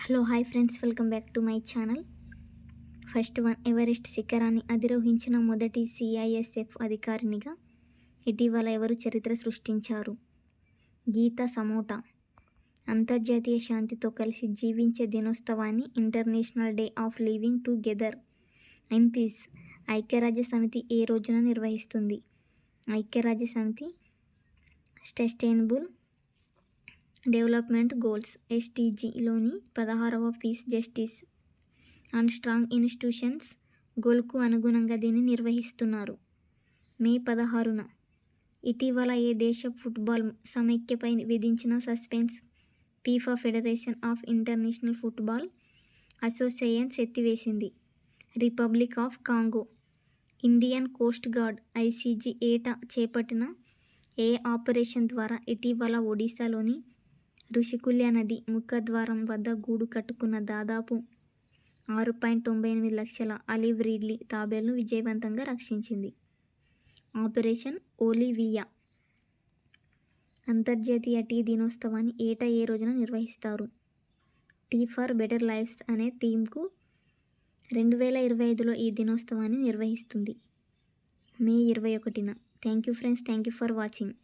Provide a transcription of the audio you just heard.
Hello hi friends, welcome back to my channel. First one, Everest శిఖరాన్ని అధిరోహించిన మొదటి CISF అధికారినిగా ఇటీవల ఎవరు చరిత్ర సృష్టించారు? గీతా సమోటా. అంతర్జాతీయ శాంతితో కలిసి జీవించే దినోత్సవాన్ని international day of living together in peace ఐక్యరాజ్య సమితి ఏ రోజున నిర్వహిస్తుంది? ఐక్యరాజ్య సమితి సస్టైనబుల్ డెవలప్మెంట్ గోల్స్ SDGలోని 16వ peace justice and strong institutions గోల్కు అనుగుణంగా దీన్ని నిర్వహిస్తున్నారు. మే 16న ఇటీవల ఏ దేశ ఫుట్బాల్ సమైక్యపై విధించిన suspension FIFA federation of international football association ఎత్తివేసింది? Republic of Congo. Indian coast guard ICG ఏటా చేపట్టిన ఏ ఆపరేషన్ ద్వారా ఇటీవల ఒడిశాలోని రుషికుల్య నది ముఖద్వారం వద్ద గూడు కట్టుకున్న దాదాపు 6.98 లక్షల ఆలివ్ రిడ్లీ తాబేళ్లను విజయవంతంగా రక్షించింది? Operation Olivia. అంతర్జాతీయ టీ దినోత్సవాన్ని ఏటా ఏ రోజున నిర్వహిస్తారు? టీ ఫర్ బెటర్ లైఫ్స్ అనే థీమ్కు 2025లో ఈ దినోత్సవాన్ని నిర్వహిస్తుంది. మే 21న. Thank you friends, thank you for watching.